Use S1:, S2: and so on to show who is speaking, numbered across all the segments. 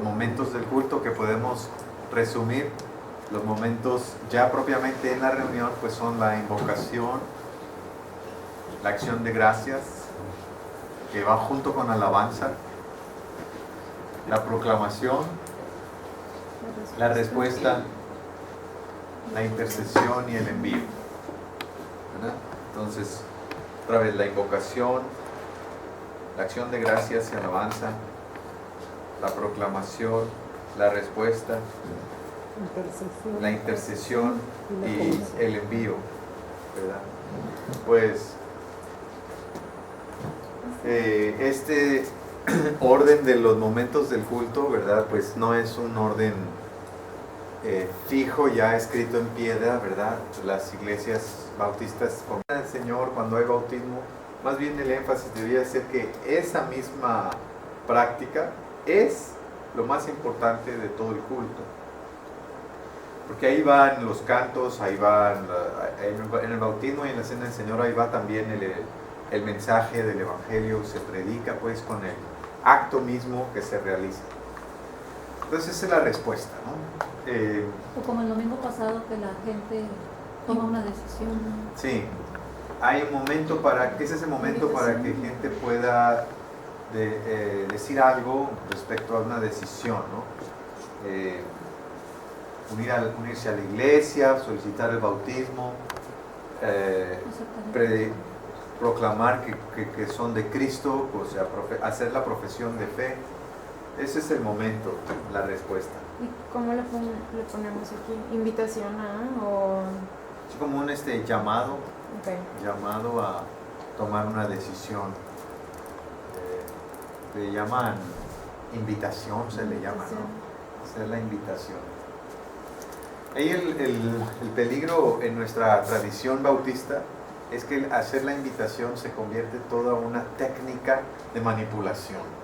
S1: los momentos del culto que podemos resumir. Los momentos ya propiamente en la reunión pues son la invocación, la acción de gracias, que va junto con alabanza, la proclamación, la respuesta, la intercesión y el envío, ¿verdad? Entonces, otra vez la invocación, la acción de gracias y alabanza, la proclamación, la respuesta, la intercesión y el envío, ¿verdad? Pues este orden de los momentos del culto, ¿verdad? Pues no es un orden fijo, ya escrito en piedra, ¿verdad? Las iglesias bautistas con el Señor cuando hay bautismo, más bien el énfasis debería ser que esa misma práctica es lo más importante de todo el culto. Porque ahí van los cantos, ahí van en el bautismo y en la cena del Señor, ahí va también el mensaje del Evangelio, se predica pues con el acto mismo que se realiza. Entonces esa es la respuesta, ¿no?
S2: O como el domingo pasado que la gente toma una decisión.
S1: Sí, hay un momento para, ¿qué es ese momento para que gente pueda decir algo respecto a una decisión, ¿no? Unirse a la iglesia, solicitar el bautismo, proclamar que son de Cristo, o sea, hacer la profesión de fe. Ese es el momento, la respuesta.
S3: ¿Y cómo le ponemos aquí? ¿Invitación a o...?
S1: Es como un llamado,
S3: Okay.
S1: Llamado a tomar una decisión. Le llaman invitación, se le llama, ¿no? Hacer la invitación. Ahí el peligro en nuestra tradición bautista es que hacer la invitación se convierte en toda una técnica de manipulación.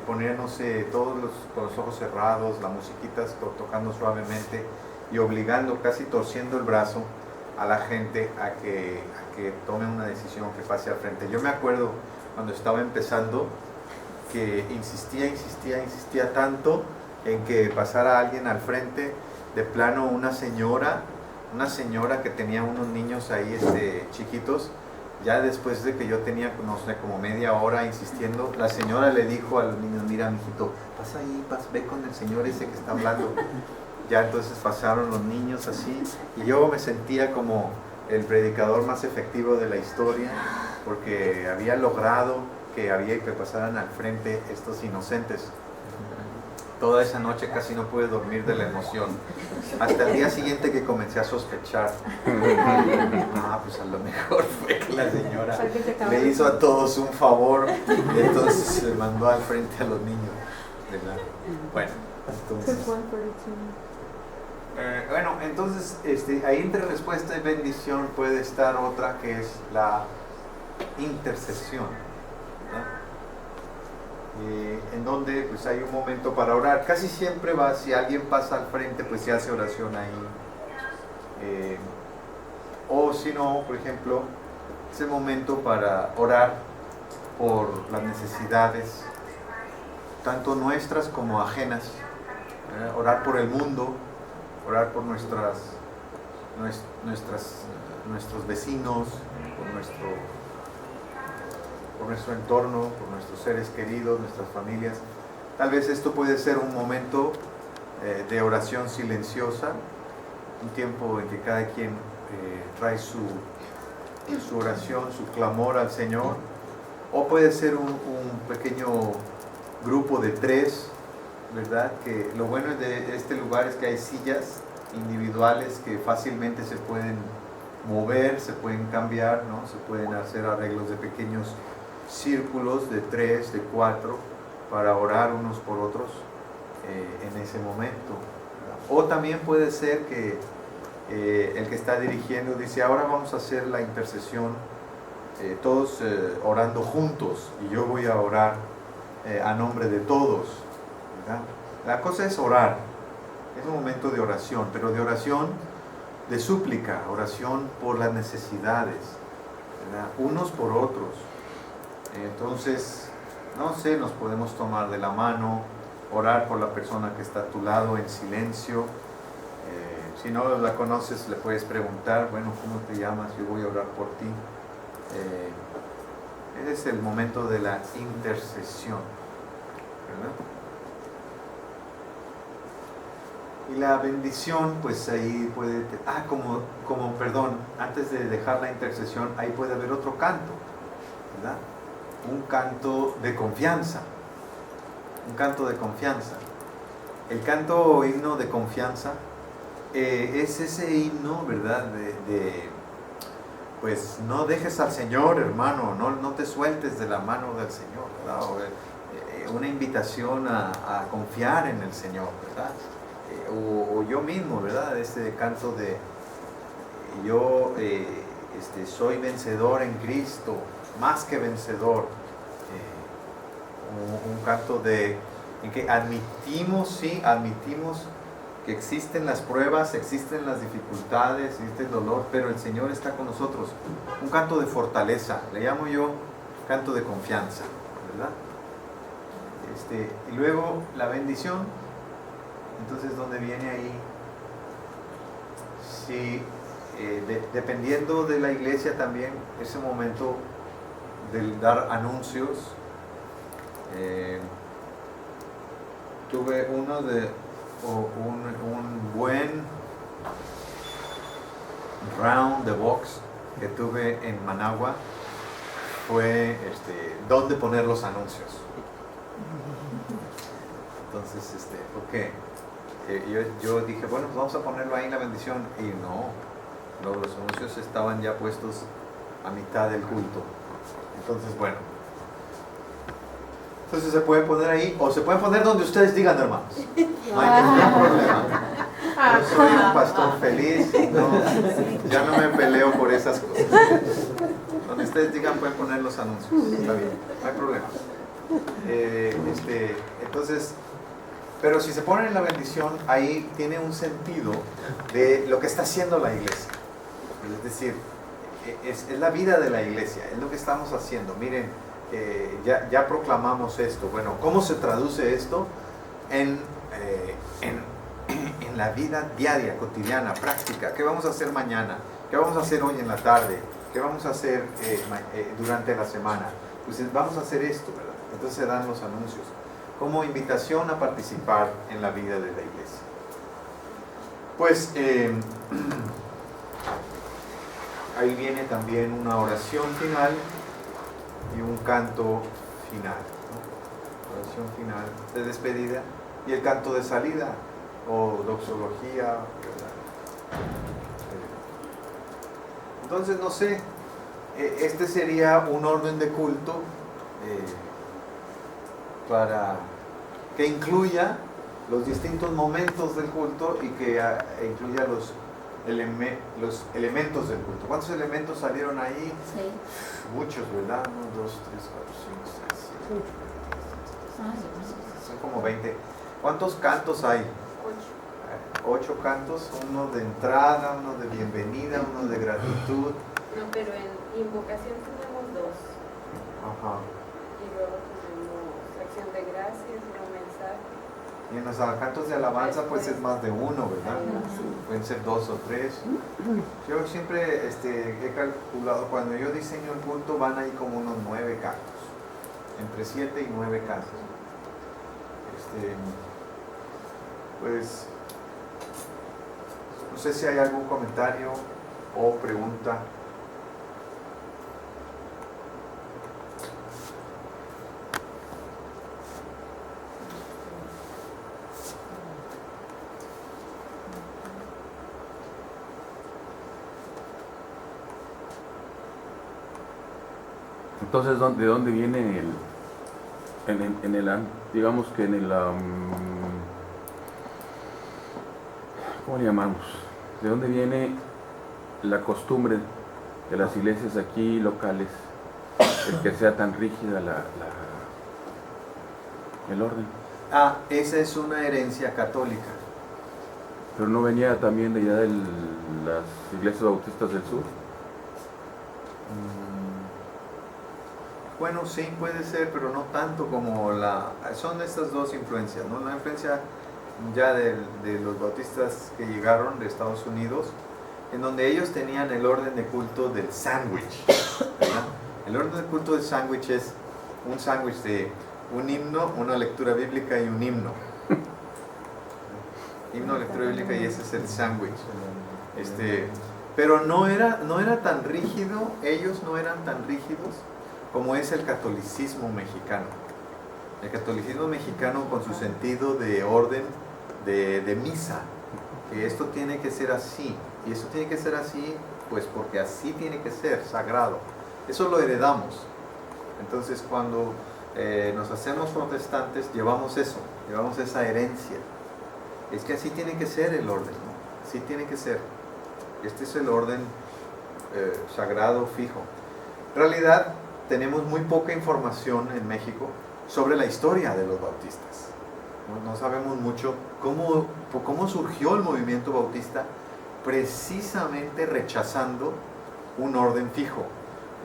S1: Poner, no sé, todos con los ojos cerrados, la musiquita tocando suavemente y obligando, casi torciendo el brazo a la gente a que tome una decisión, que pase al frente. Yo me acuerdo cuando estaba empezando que insistía tanto en que pasara alguien al frente, de plano una señora que tenía unos niños ahí chiquitos. Ya después de que yo tenía, no sé, como media hora insistiendo, la señora le dijo a los niños: mira, mijito, pasa ahí, ve con el señor ese que está hablando. Ya entonces pasaron los niños así, y yo me sentía como el predicador más efectivo de la historia, porque había logrado que pasaran al frente estos inocentes. Toda esa noche casi no pude dormir de la emoción. Hasta el día siguiente que comencé a sospechar. Pues a lo mejor fue que la señora le hizo a todos un favor, entonces se mandó al frente a los niños, ¿verdad? Bueno, entonces ahí entre respuesta y bendición puede estar otra, que es la intercesión, ¿verdad? En donde pues hay un momento para orar. Casi siempre si alguien pasa al frente, pues se hace oración ahí. O si no, por ejemplo, es el momento para orar por las necesidades, tanto nuestras como ajenas. Orar por el mundo, orar por nuestros vecinos, por nuestro entorno, por nuestros seres queridos, nuestras familias. Tal vez esto puede ser un momento de oración silenciosa, un tiempo en que cada quien trae su oración, su clamor al Señor, o puede ser un pequeño grupo de 3, ¿verdad? Que lo bueno de este lugar es que hay sillas individuales que fácilmente se pueden mover, se pueden cambiar, ¿no? Se pueden hacer arreglos de pequeños círculos de 3, de 4, para orar unos por otros en ese momento, ¿verdad? O también puede ser que el que está dirigiendo dice: ahora vamos a hacer la intercesión, todos orando juntos, y yo voy a orar a nombre de todos, ¿verdad? La cosa es orar, es un momento de oración, pero de oración de súplica, oración por las necesidades, ¿verdad? Unos por otros. Entonces, no sé, nos podemos tomar de la mano, orar por la persona que está a tu lado en silencio. Si no la conoces, le puedes preguntar, bueno, ¿cómo te llamas? Yo voy a orar por ti. Es el momento de la intercesión, ¿verdad? Y la bendición, pues ahí puede... perdón, antes de dejar la intercesión, ahí puede haber otro canto, ¿verdad? Un canto de confianza. Un canto de confianza. El canto o himno de confianza es ese himno, ¿verdad? Pues no dejes al Señor, hermano, no te sueltes de la mano del Señor, ¿verdad? Una invitación a confiar en el Señor, ¿verdad? O yo mismo, ¿verdad? Este canto de yo soy vencedor en Cristo, más que vencedor. Un canto en que admitimos que existen las pruebas, existen las dificultades, existe el dolor, pero el Señor está con nosotros. Un canto de fortaleza, le llamo yo canto de confianza, ¿verdad? Y luego la bendición, entonces, ¿dónde viene ahí? Sí, dependiendo de la iglesia también, ese momento del dar anuncios. Tuve un buen round de box que tuve en Managua, fue dónde poner los anuncios. Entonces, yo dije, bueno, pues vamos a ponerlo ahí en la bendición, y no, los anuncios estaban ya puestos a mitad del culto. Entonces, bueno, entonces se pueden poner ahí, o se pueden poner donde ustedes digan, hermanos. No hay ningún problema. Yo soy un pastor feliz, ya no me peleo por esas cosas. Donde ustedes digan pueden poner los anuncios, está bien, no hay problema. Entonces, pero si se ponen en la bendición, ahí tiene un sentido de lo que está haciendo la iglesia. Es decir, es la vida de la iglesia, es lo que estamos haciendo. Miren, ya proclamamos esto. Bueno, ¿cómo se traduce esto en la vida diaria, cotidiana, práctica? ¿Qué vamos a hacer mañana? ¿Qué vamos a hacer hoy en la tarde? ¿Qué vamos a hacer durante la semana? Pues vamos a hacer esto, ¿verdad? Entonces se dan los anuncios como invitación a participar en la vida de la iglesia. Pues ahí viene también una oración final y un canto final, ¿no? Oración final de despedida y el canto de salida o doxología, ¿verdad? Entonces, no sé, este sería un orden de culto para que incluya los distintos momentos del culto y que incluya los elementos del culto. ¿Cuántos elementos salieron ahí?
S2: Sí.
S1: Muchos, ¿verdad? 1, 2, 3, 4, 5, 6, 7. Son como 20. ¿Cuántos cantos hay? 8 cantos, uno de entrada, uno de bienvenida, uno de gratitud.
S4: No, pero en invocación tenemos 2.
S1: Ajá.
S4: Y luego tenemos acción de gracias, un mensaje.
S1: Y en los cantos de alabanza pues es más de uno, ¿verdad? Pueden ser 2 o 3. Yo siempre he calculado, cuando yo diseño el culto van ahí como unos 9 cantos, entre 7 y 9 cantos. Pues no sé si hay algún comentario o pregunta.
S5: Entonces, ¿de dónde viene digamos que en el, ¿cómo le llamamos? ¿De dónde viene la costumbre de las iglesias aquí locales, el que sea tan rígida el orden?
S1: Esa es una herencia católica.
S5: Pero no venía también de allá de las iglesias bautistas del sur.
S1: Bueno, sí, puede ser, pero no tanto como son estas dos influencias, ¿no? La influencia ya de los bautistas que llegaron de Estados Unidos, en donde ellos tenían el orden de culto del sándwich, ¿verdad? El orden de culto del sándwich es un sándwich de un himno, una lectura bíblica y un himno. Himno, lectura bíblica, y ese es el sándwich. Pero no era tan rígido, ellos no eran tan rígidos como es el catolicismo mexicano. El catolicismo mexicano con su sentido de orden de misa, que esto tiene que ser así, y esto tiene que ser así, pues porque así tiene que ser, sagrado. Eso lo heredamos. Entonces cuando nos hacemos protestantes, llevamos eso, llevamos esa herencia. Es que así tiene que ser el orden, ¿no? Así tiene que ser. Este es el orden sagrado, fijo. En realidad, tenemos muy poca información en México sobre la historia de los bautistas. No sabemos mucho cómo surgió el movimiento bautista, precisamente rechazando un orden fijo.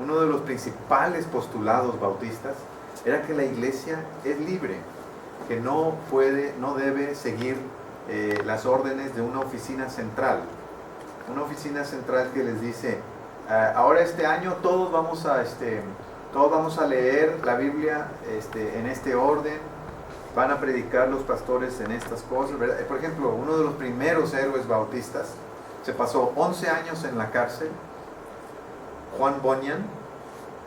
S1: Uno de los principales postulados bautistas era que la iglesia es libre, que no debe seguir las órdenes de una oficina central. Una oficina central que les dice, ahora este año todos vamos a leer la Biblia en este orden, van a predicar los pastores en estas cosas, ¿verdad? Por ejemplo, uno de los primeros héroes bautistas se pasó 11 años en la cárcel, Juan Bunyan,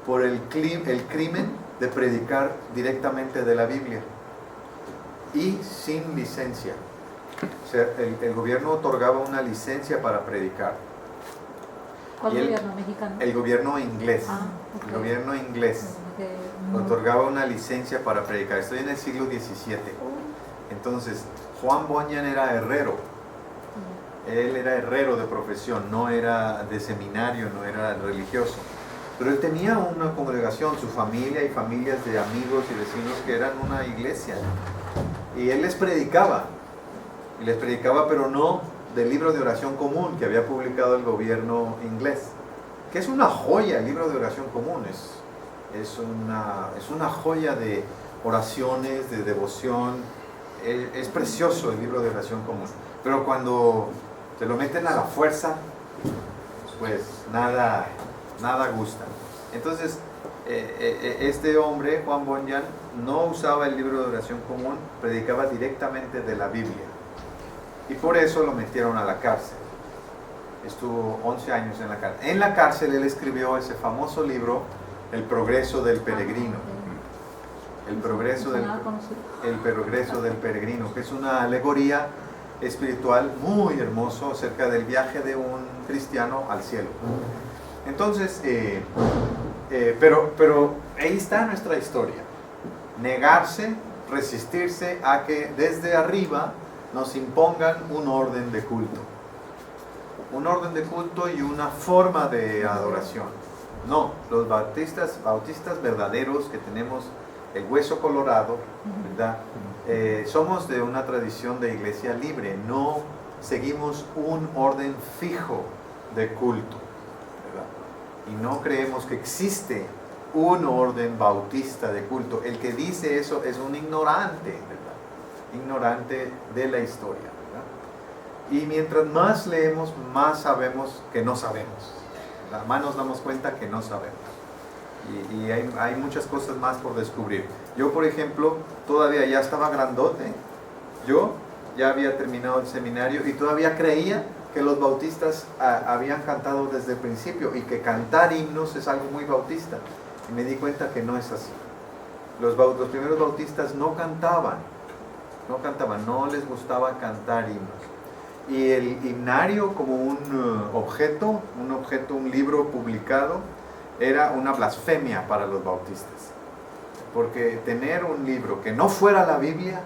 S1: por el crimen de predicar directamente de la Biblia y sin licencia. O sea, el gobierno otorgaba una licencia para predicar.
S2: ¿Cuál gobierno? ¿Mexicano?
S1: El gobierno inglés.
S2: Ah, okay.
S1: El gobierno inglés otorgaba una licencia para predicar. Estoy en el siglo XVII. Entonces, Juan Bunyan era herrero. Él era herrero de profesión, no era de seminario, no era religioso. Pero él tenía una congregación, su familia y familias de amigos y vecinos que eran una iglesia. Y él les predicaba. Y les predicaba, pero no del libro de oración común que había publicado el gobierno inglés, que es una joya. El libro de oración común es una joya de oraciones, de devoción. Es precioso el libro de oración común, pero cuando te lo meten a la fuerza, pues nada gusta. Entonces este hombre, Juan Bunyan, no usaba el libro de oración común, predicaba directamente de la Biblia. Y por eso lo metieron a la cárcel. Estuvo 11 años en la cárcel. En la cárcel él escribió ese famoso libro, El progreso del peregrino. El progreso del peregrino, que es una alegoría espiritual muy hermoso acerca del viaje de un cristiano al cielo. Entonces, pero ahí está nuestra historia. Negarse, resistirse a que desde arriba nos impongan un orden de culto. Un orden de culto y una forma de adoración. No, los bautistas verdaderos que tenemos el hueso colorado, ¿verdad? Somos de una tradición de iglesia libre, no seguimos un orden fijo de culto, ¿verdad? Y no creemos que existe un orden bautista de culto. El que dice eso es un ignorante, ¿verdad? Ignorante de la historia, ¿verdad? Y mientras más leemos, más sabemos que no sabemos, ¿verdad? Más nos damos cuenta que no sabemos. Y hay muchas cosas más por descubrir. Yo, por ejemplo, todavía ya estaba grandote. Yo ya había terminado el seminario y todavía creía que los bautistas habían cantado desde el principio y que cantar himnos es algo muy bautista. Y me di cuenta que no es así. Los primeros bautistas no cantaban, no les gustaba cantar himnos. Y el himnario como un objeto, un libro publicado, era una blasfemia para los bautistas. Porque tener un libro que no fuera la Biblia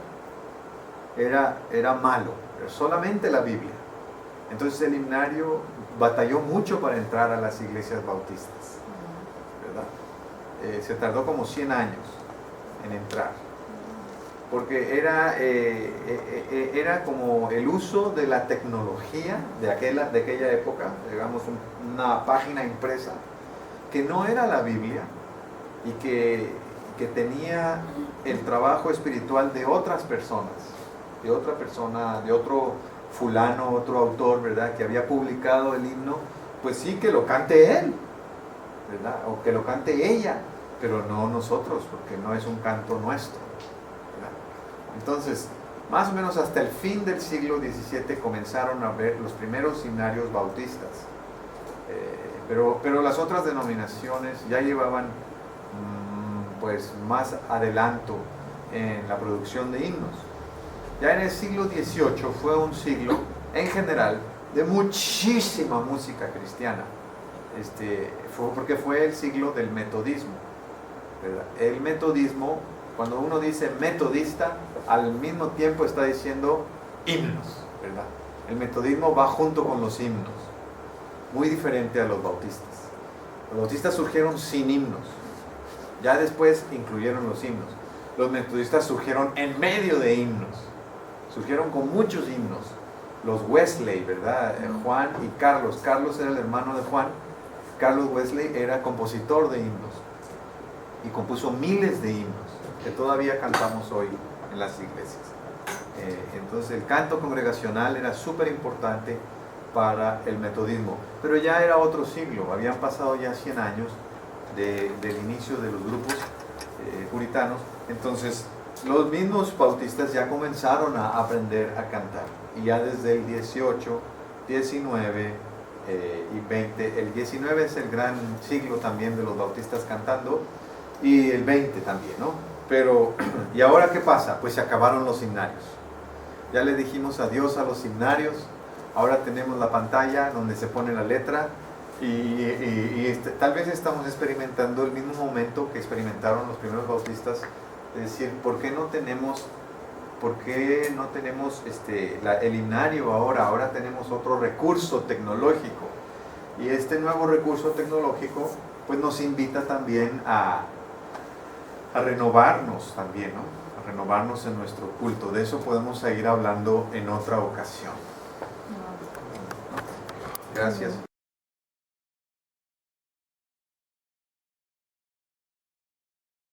S1: era malo, pero solamente la Biblia. Entonces el himnario batalló mucho para entrar a las iglesias bautistas, ¿verdad? Se tardó como 100 años en entrar, porque era como el uso de la tecnología de aquella época, digamos una página impresa, que no era la Biblia, y que tenía el trabajo espiritual de otras personas, de otra persona, de otro fulano, otro autor, ¿verdad?, que había publicado el himno, pues sí, que lo cante él, ¿verdad?, o que lo cante ella, pero no nosotros, porque no es un canto nuestro, ¿verdad? Entonces, más o menos hasta el fin del siglo XVII comenzaron a ver los primeros himnarios bautistas, pero las otras denominaciones ya llevaban pues más adelanto en la producción de himnos. Ya en el siglo XVIII fue un siglo en general de muchísima música cristiana, porque fue el siglo del metodismo, ¿verdad? El metodismo, cuando uno dice metodista, al mismo tiempo está diciendo himnos, ¿verdad? El metodismo va junto con los himnos, muy diferente a los bautistas. Los bautistas surgieron sin himnos, ya después incluyeron los himnos. Los metodistas surgieron en medio de himnos, surgieron con muchos himnos. Los Wesley, ¿verdad? Juan y Carlos. Carlos era el hermano de Juan. Carlos Wesley era compositor de himnos y compuso miles de himnos que todavía cantamos hoy en las iglesias. Entonces el canto congregacional era súper importante para el metodismo, pero ya era otro siglo, habían pasado ya 100 años del inicio de los grupos puritanos. Entonces los mismos bautistas ya comenzaron a aprender a cantar, y ya desde el 18, 19 y 20, el 19 es el gran siglo también de los bautistas cantando, y el 20 también, ¿no? Pero, ¿y ahora qué pasa? Pues se acabaron los himnarios. Ya le dijimos adiós a los himnarios. Ahora tenemos la pantalla donde se pone la letra y tal vez estamos experimentando el mismo momento que experimentaron los primeros bautistas, es decir, ¿por qué no tenemos el himnario ahora? Ahora tenemos otro recurso tecnológico, y este nuevo recurso tecnológico pues nos invita también a renovarnos también, ¿no? A renovarnos en nuestro culto. De eso podemos seguir hablando en otra ocasión. Gracias.